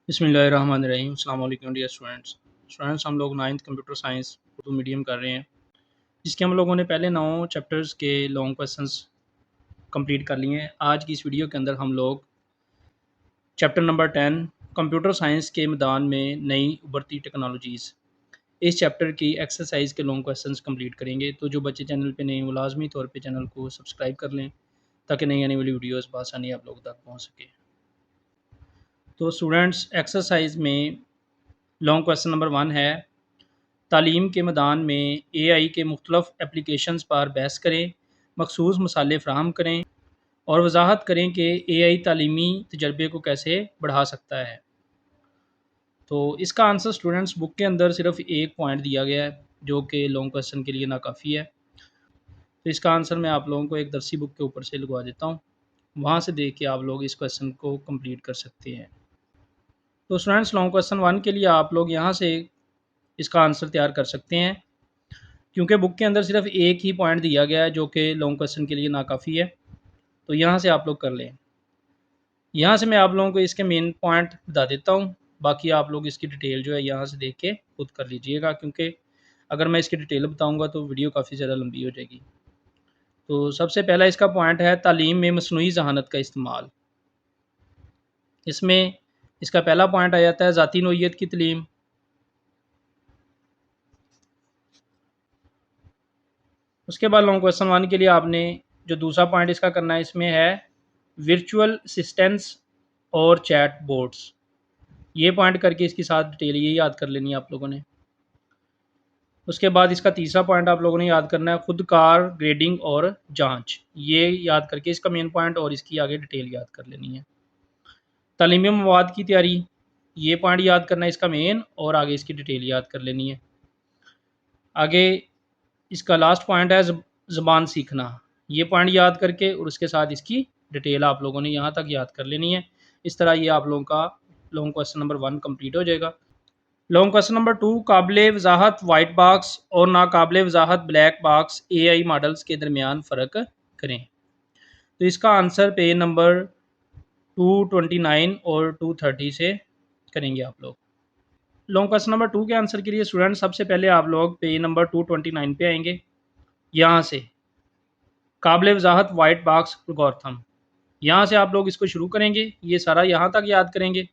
बिस्मिल्लाहिर्रहमानिर्रहीम। अस्सलाम वालेकुम डियर स्टूडेंट्स। हम लोग ninth computer science Urdu medium कर रहे हैं, जिसके हम लोगों ने पहले 9 चैप्टर्स के लॉन्ग क्वेश्चंस कंप्लीट कर लिए हैं। आज की इस वीडियो के अंदर हम लोग चैप्टर नंबर 10 कंप्यूटर साइंस के मैदान में नई उभरती टेक्नोलॉजीज़, इस चैप्टर की एक्सरसाइज के लॉन्ग क्वेश्चंस कंप्लीट करेंगे। तो जो बच्चे चैनल पे नए, वो लाजमी तौर पे चैनल को सब्सक्राइब कर लें ताकि नई आने वाली वीडियोज़ बआसानी आप लोगों तक पहुँच सके। तो स्टूडेंट्स, एक्सरसाइज में लॉन्ग क्वेश्चन नंबर 1 है, तालीम के मैदान में एआई के मुख्तलिफ़ एप्लीकेशंस पर बहस करें, मखसूस मसाले फ़राहम करें और वजाहत करें कि एआई तालीमी तजर्बे को कैसे बढ़ा सकता है। तो इसका आंसर स्टूडेंट्स, बुक के अंदर सिर्फ एक पॉइंट दिया गया है जो कि लॉन्ग क्वेश्चन के लिए नाकाफ़ी है। तो इसका आंसर मैं आप लोगों को एक दरसी बुक के ऊपर से लगवा देता हूँ, वहाँ से देख के आप लोग इस क्वेश्चन को कंप्लीट कर सकते हैं। तो स्टूडेंट्स, लॉन्ग क्वेश्चन 1 के लिए आप लोग यहाँ से इसका आंसर तैयार कर सकते हैं, क्योंकि बुक के अंदर सिर्फ एक ही पॉइंट दिया गया है जो कि लॉन्ग क्वेश्चन के लिए नाकाफ़ी है। तो यहाँ से आप लोग कर लें। यहाँ से मैं आप लोगों को इसके मेन पॉइंट बता देता हूँ, बाकी आप लोग इसकी डिटेल जो है यहाँ से देख के खुद कर लीजिएगा, क्योंकि अगर मैं इसकी डिटेल बताऊँगा तो वीडियो काफ़ी ज़्यादा लंबी हो जाएगी। तो सबसे पहला इसका पॉइंट है तालीम में मसनूई ज़हानत का इस्तेमाल। इसमें इसका पहला पॉइंट आ जाता है ज़ाती नौइयत की तालीम। उसके बाद लॉन्ग क्वेश्चन 1 के लिए आपने जो दूसरा पॉइंट इसका करना है, इसमें है वर्चुअल असिस्टेंट्स और चैट बोट्स। ये पॉइंट करके इसकी साथ डिटेल ये याद कर लेनी है आप लोगों ने। उसके बाद इसका तीसरा पॉइंट आप लोगों ने याद करना है खुदकार ग्रेडिंग और जांच। ये याद करके इसका मेन पॉइंट और इसकी आगे डिटेल याद कर लेनी है। तालीमी मवाद की तैयारी, ये पॉइंट याद करना है इसका मेन, और आगे इसकी डिटेल याद कर लेनी है। आगे इसका लास्ट पॉइंट है ज़बान सीखना। ये पॉइंट याद करके और उसके साथ इसकी डिटेल आप लोगों ने यहाँ तक याद कर लेनी है। इस तरह ये आप लोगों का लॉन्ग क्वेश्चन नंबर 1 कंप्लीट हो जाएगा। लॉन्ग क्वेश्चन नंबर 2, काबिल वजाहत वाइट बॉक्स और नाकाबिल वजाहत ब्लैक बॉक्स एआई मॉडल्स के दरमियान फ़र्क करें। तो इसका आंसर पेज नंबर 229 और 230 से करेंगे आप लोग। लॉन्ग क्वेश्चन नंबर 2 के आंसर के लिए स्टूडेंट, सबसे पहले आप लोग पेज नंबर 229 पे आएंगे। यहाँ से काबिल वजाहत वाइट बॉक्स एल्गोरिथम, यहाँ से आप लोग इसको शुरू करेंगे, ये सारा यहाँ तक याद करेंगे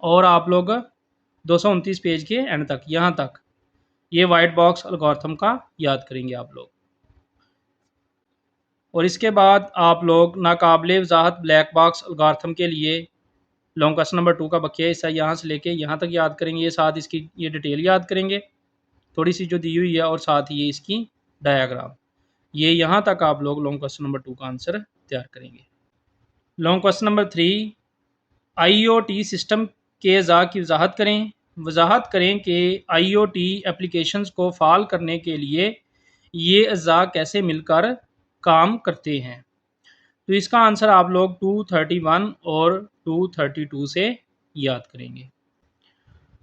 और आप लोग 229 पेज के एंड तक, यहाँ तक ये वाइट बॉक्स एल्गोरिथम का याद करेंगे आप लोग। और इसके बाद आप लोग नाकाबिल वजाहत ब्लैक बॉक्स एल्गोरिथम के लिए लॉन्ग क्वेश्चन नंबर 2 का बकिया हिस्सा यहाँ से लेके यहाँ तक याद करेंगे। ये साथ इसकी ये डिटेल याद करेंगे थोड़ी सी जो दी हुई है, और साथ ही ये इसकी डायाग्राम, ये यहाँ तक आप लोग लॉन्ग क्वेश्चन नंबर 2 का आंसर तैयार करेंगे। Long question number 3, IoT system के अज़ा की वजाहत करें। वजाहत करें कि आईओटी एप्लीकेशंस को फ़ाल करने के लिए ये अज़ा कैसे मिलकर काम करते हैं। तो इसका आंसर आप लोग 231 और 232 से याद करेंगे।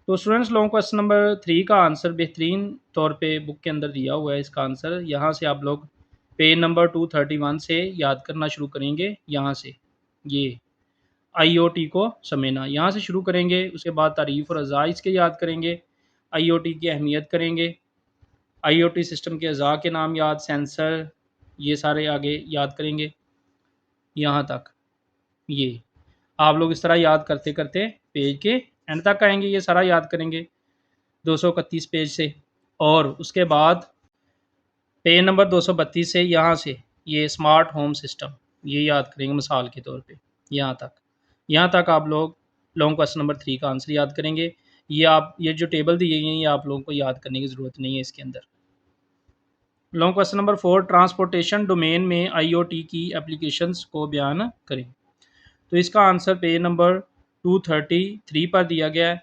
तो स्टूडेंट्स, लॉन्ग क्वेश्चन नंबर 3 का आंसर बेहतरीन तौर पे बुक के अंदर दिया हुआ है। इसका आंसर यहाँ से आप लोग पेज नंबर 231 से याद करना शुरू करेंगे। यहाँ से ये आईओटी को समझना यहाँ से शुरू करेंगे। उसके बाद तारीफ़ और अज़ा इसके याद करेंगे, आईओटी की अहमियत करेंगे, आईओटी सिस्टम के अज़ा के नाम याद, सेंसर, ये सारे आगे याद करेंगे यहाँ तक। ये आप लोग इस तरह याद करते करते पेज के एंड तक आएंगे, ये सारा याद करेंगे 231 पेज से। और उसके बाद पेज नंबर 232 से यहाँ से ये स्मार्ट होम सिस्टम, ये याद करेंगे मिसाल के तौर पे। यहाँ तक आप लोग लॉन्ग क्वेश्चन नंबर 3 का आंसर याद करेंगे। ये जो टेबल दी गई है, ये आप लोगों को याद करने की ज़रूरत नहीं है इसके अंदर। Long question number 4, transportation domain में आईओटी की एप्लीकेशंस को बयान करें। तो इसका आंसर पेज नंबर 233 पर दिया गया है।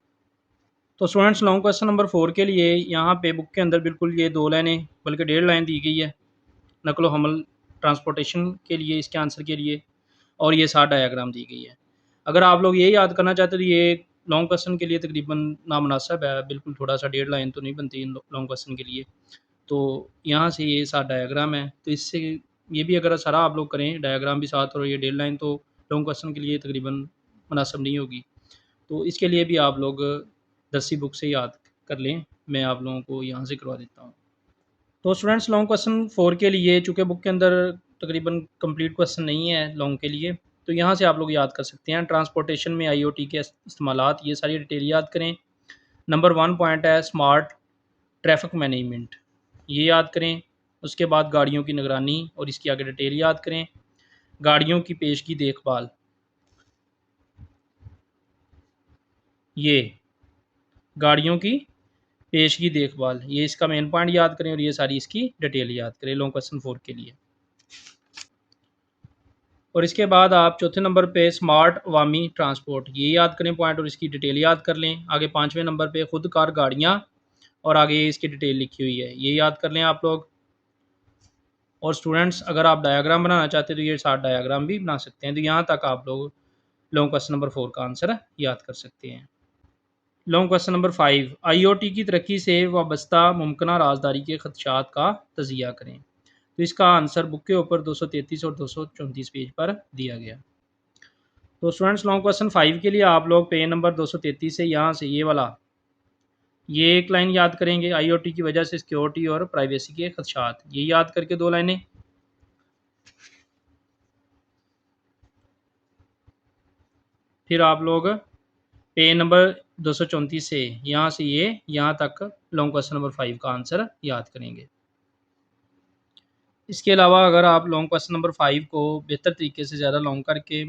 तो स्टूडेंट्स, लॉन्ग क्वेश्चन नंबर 4 के लिए यहाँ पे बुक के अंदर बिल्कुल ये 2 लाइनें बल्कि 1.5 लाइन दी गई है नकलो हमल ट्रांसपोर्टेशन के लिए, इसके आंसर के लिए, और ये 7 डायाग्राम दी गई है। अगर आप लोग ये याद करना चाहते तो ये लॉन्ग क्वेश्चन के लिए तकरीबन नामुनासिब है, बिल्कुल थोड़ा सा 1.5 लाइन तो नहीं बनती लॉन्ग क्वेश्चन के लिए। तो यहाँ से ये 7 डायाग्राम है, तो इससे ये भी अगर सारा आप लोग करें डायाग्राम भी साथ और ये 1.5 लाइन, तो लॉन्ग क्वेश्चन के लिए तकरीबन मुनासिब नहीं होगी। तो इसके लिए भी आप लोग दरसी बुक से याद कर लें, मैं आप लोगों को यहाँ से करवा देता हूँ। तो स्टूडेंट्स लॉन्ग क्वेश्चन 4 के लिए चूँकि बुक के अंदर तकरीबन कंप्लीट क्वेश्चन नहीं है लॉन्ग के लिए, तो यहाँ से आप लोग याद कर सकते हैं। ट्रांसपोर्टेशन में आईओटी के इस्तेमालात, ये सारी डिटेल याद करें। नंबर 1 पॉइंट है स्मार्ट ट्रैफिक मैनेजमेंट, ये याद करें। उसके बाद गाड़ियों की निगरानी और इसकी आगे डिटेल याद करें। गाड़ियों की पेशगी देखभाल, ये गाड़ियों की पेशगी देखभाल, ये इसका मेन पॉइंट याद करें और ये सारी इसकी डिटेल याद करें लॉन्ग क्वेश्चन 4 के लिए। और इसके बाद आप चौथे नंबर पे स्मार्ट अवामी ट्रांसपोर्ट, ये याद करें पॉइंट और इसकी डिटेल याद कर लें। आगे 5वें नंबर पे खुद कार गाड़ियाँ और आगे इसकी डिटेल लिखी हुई है, ये याद कर लें आप लोग। और स्टूडेंट्स अगर आप डायग्राम बनाना चाहते हैं तो ये 7 डायग्राम भी बना सकते हैं। तो यहाँ तक आप लोग लॉन्ग क्वेश्चन नंबर 4 का आंसर याद कर सकते हैं। लॉन्ग क्वेश्चन नंबर 5, आईओटी की तरक्की से वाबस्ता मुमकिन राजदारी के खदशात का तजिया करें। तो इसका आंसर बुक के ऊपर 233 और 234 पेज पर दिया गया। तो स्टूडेंट्स लॉन्ग क्वेश्चन 5 के लिए आप लोग पेज नंबर 233 से यहाँ से ये वाला ये एक लाइन याद करेंगे, आईओटी की वजह से सिक्योरिटी और प्राइवेसी के खदशात, ये याद करके 2 लाइनें। फिर आप लोग पेज नंबर 234 से यहाँ से ये यहाँ तक लॉन्ग क्वेश्चन नंबर 5 का आंसर याद करेंगे। इसके अलावा अगर आप लॉन्ग क्वेश्चन नंबर 5 को बेहतर तरीके से ज़्यादा लॉन्ग करके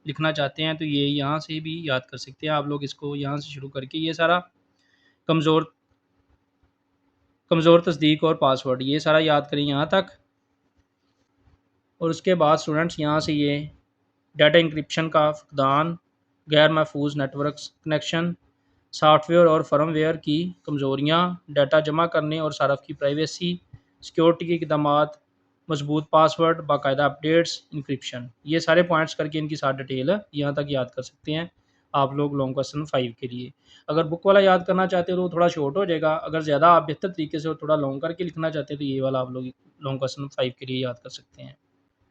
लिखना चाहते हैं तो ये यहाँ से भी याद कर सकते हैं आप लोग। इसको यहाँ से शुरू करके ये सारा कमज़ोर कमज़ोर तस्दीक और पासवर्ड, ये सारा याद करें यहाँ तक। और उसके बाद स्टूडेंट्स यहाँ से ये डाटा इंक्रिप्शन का फकदान, गैर महफूज नेटवर्क कनेक्शन, सॉफ्टवेयर और फर्मवेयर की कमज़ोरियाँ, डाटा जमा करने और सारफ की प्राइवेसी, सिक्योरिटी के इक़दामात, मजबूत पासवर्ड, बाकायदा अपडेट्स, इंक्रिप्शन, ये सारे पॉइंट्स करके इनकी सारी डिटेल यहाँ तक याद कर सकते हैं आप लोग लॉन्ग क्वेश्चन 5 के लिए। अगर बुक वाला याद करना चाहते हो तो वो थोड़ा शॉर्ट हो जाएगा, अगर ज़्यादा आप बेहतर तरीके से थोड़ा लॉन्ग करके लिखना चाहते हैं तो ये वाला आप लोग लॉन्ग क्वेश्चन 5 के लिए याद कर सकते हैं।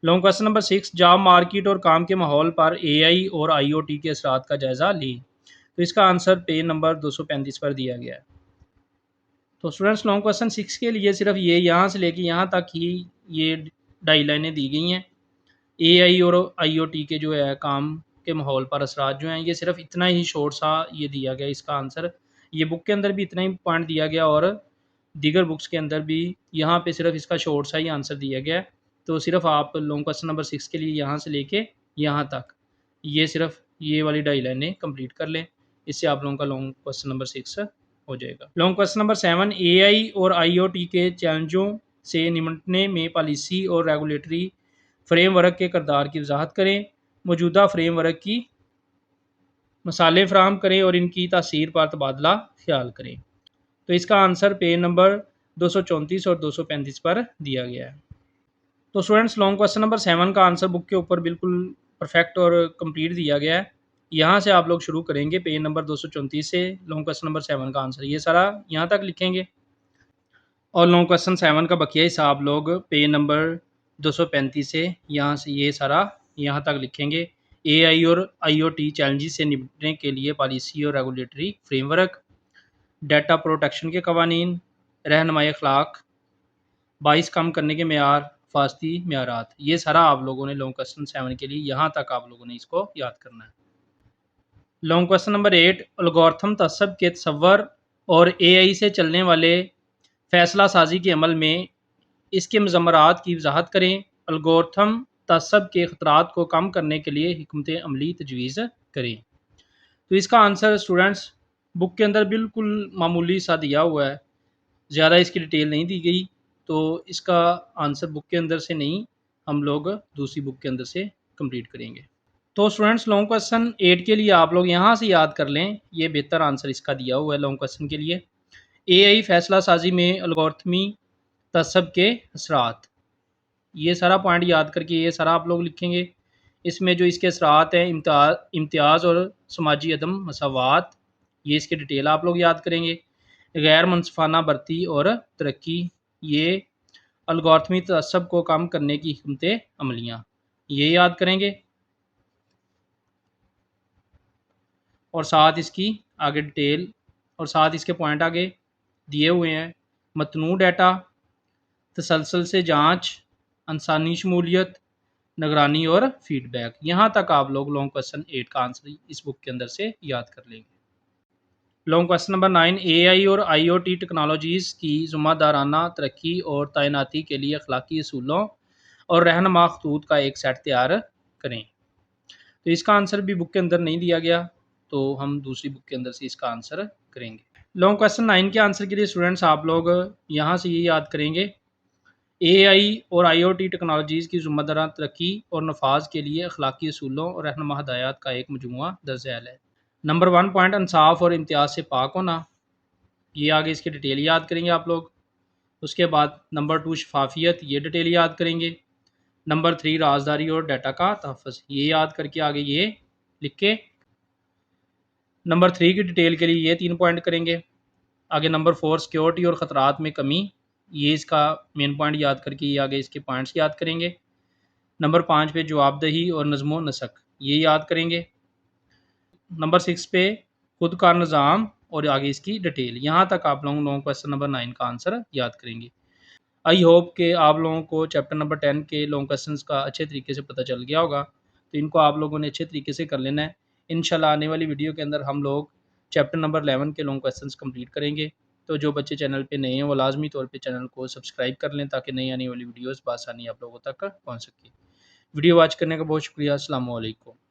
Long question number 6, job market और काम के माहौल पर एआई और आईओटी के असरात का जायज़ा लें। तो इसका आंसर पेज नंबर 235 पर दिया गया है। तो स्टूडेंट्स लॉन्ग क्वेश्चन 6 के लिए सिर्फ ये यहाँ से लेके यहाँ तक ही ये 2.5 लाइनें दी गई हैं। एआई और आईओटी के जो है काम के माहौल पर असरात जो हैं, ये सिर्फ इतना ही शॉर्ट सा ये दिया गया इसका आंसर। ये बुक के अंदर भी इतना ही पॉइंट दिया गया और दीगर बुक्स के अंदर भी यहाँ पे सिर्फ इसका शॉर्ट सा ही आंसर दिया गया है। तो सिर्फ आप लॉन्ग क्वेश्चन नंबर 6 के लिए यहाँ से लेके यहाँ तक ये सिर्फ ये वाली 2.5 लाइनें कंप्लीट कर लें, इससे आप लोगों का लॉन्ग क्वेश्चन नंबर 6 हो जाएगा। लॉन्ग क्वेश्चन नंबर 7, एआई और आईओटी के चैलेंजों से निपटने में पॉलिसी और रेगुलेटरी फ्रेमवर्क के किरदार की वजाहत करें। मौजूदा फ्रेमवर्क की मसाले फराहम करें और इनकी तासीर पर तबादला ख्याल करें। तो इसका आंसर पेज नंबर 234 और 235 पर दिया गया है। तो स्टूडेंट्स लॉन्ग क्वेश्चन नंबर 7 का आंसर बुक के ऊपर बिल्कुल परफेक्ट और कंप्लीट दिया गया है। यहाँ से आप लोग शुरू करेंगे पेज नंबर 234 से लॉन्ग क्वेश्चन नंबर 7 का आंसर ये सारा यहाँ तक लिखेंगे और लॉन्ग क्वेश्चन 7 का बकिया हिस्सा आप लोग पेज नंबर 235 से यहाँ से ये सारा यहाँ तक लिखेंगे। एआई और आईओटी चैलेंजेस से निपटने के लिए पॉलिसी और रेगुलेटरी फ्रेमवर्क, डाटा प्रोटेक्शन के कवानीन, रहनुमाई अखलाक, बाइस कम करने के मेयार, फास्ती मेयारात, ये सारा आप लोगों ने लॉन्ग क्वेश्चन 7 के लिए यहाँ तक आप लोगों ने इसको याद करना है। लॉन्ग क्वेश्चन नंबर 8, एल्गोरिथम तसब के तसव्वुर और एआई से चलने वाले फैसला साजी के अमल में इसके मज़मरात की वजाहत करें। एल्गोरिथम तसब के ख़तरात को कम करने के लिए हिकमत अमली तजवीज़ करें। तो इसका आंसर स्टूडेंट्स बुक के अंदर बिल्कुल मामूली सा दिया हुआ है, ज़्यादा इसकी डिटेल नहीं दी गई, तो इसका आंसर बुक के अंदर से नहीं, हम लोग दूसरी बुक के अंदर से कंप्लीट करेंगे। तो स्टूडेंट्स लॉन्ग क्वेश्चन 8 के लिए आप लोग यहाँ से याद कर लें, ये बेहतर आंसर इसका दिया हुआ है लॉन्ग क्वेश्चन के लिए। एआई फैसला साजी में एल्गोरिथमी तसब के असरात, ये सारा पॉइंट याद करके ये सारा आप लोग लिखेंगे। इसमें जो इसके असरात हैं इम्तियाज़ और समाजी अदम मसावात, ये इसकी डिटेल आप लोग याद करेंगे। गैर मुनसिफाना भर्ती और तरक्की, ये एल्गोरिथमी तसब को कम करने की हिकमत अमलियाँ, ये याद करेंगे। और साथ इसकी आगे डिटेल और साथ इसके पॉइंट आगे दिए हुए हैं। मतनू डाटा, तसलसल से जांच, इंसानी शमूलियत, निगरानी और फीडबैक। यहाँ तक आप लोग लॉन्ग क्वेश्चन 8 का आंसर इस बुक के अंदर से याद कर लेंगे। लॉन्ग क्वेश्चन नंबर 9, एआई और आईओटी टेक्नोलॉजीज़ की ज़िम्मेदाराना तरक्की और तैनाती के लिए अखलाकी असूलों और रहनुमा खतूत का एक सेट तैयार करें। तो इसका आंसर भी बुक के अंदर नहीं दिया गया, तो हम दूसरी बुक के अंदर से इसका आंसर करेंगे। लॉन्ग क्वेश्चन 9 के आंसर के लिए स्टूडेंट्स आप लोग यहाँ से ये याद करेंगे, एआई और आईओटी टेक्नोलॉजीज़ की ज़िम्मेदाराना तरक्की और नफाज के लिए अखलाकी असूलों और रहनुमा हदायत का एक मजमूआ दर्ज झैल है। नंबर 1 पॉइंट, इंसाफ और इम्तियाज़ से पाक होना। ये आगे इसकी डिटेल याद करेंगे आप लोग। उसके बाद नंबर 2 शफाफियत, ये डिटेल याद करेंगे। नंबर 3 राजदारी और डाटा का तहफ़्फ़ुज़, ये याद करके आगे ये लिख के नंबर 3 की डिटेल के लिए ये 3 पॉइंट करेंगे। आगे नंबर 4 सिक्योरिटी और ख़तरात में कमी, ये इसका मेन पॉइंट याद करके ये आगे इसके पॉइंट्स याद करेंगे। नंबर 5 पे जवाबदही और नज़्म व नसक, ये याद करेंगे। नंबर 6 पे खुद का निज़ाम और आगे इसकी डिटेल। यहाँ तक आप लोग क्वेश्चन नंबर 9 का आंसर याद करेंगे। आई होप कि आप लोगों को चैप्टर नंबर 10 के लॉन्ग क्वेश्चंस का अच्छे तरीके से पता चल गया होगा। तो इनको आप लोगों ने अच्छे तरीके से कर लेना है। इंशाल्लाह आने वाली वीडियो के अंदर हम लोग चैप्टर नंबर 11 के लॉन्ग क्वेश्चंस कंप्लीट करेंगे। तो जो बच्चे चैनल पे नए हैं वो लाजमी तौर पे चैनल को सब्सक्राइब कर लें ताकि नई आने वाली वीडियोज़ बआसानी आप लोगों तक पहुँच सके। वीडियो वॉच करने का बहुत शुक्रिया। अस्सलाम वालेकुम।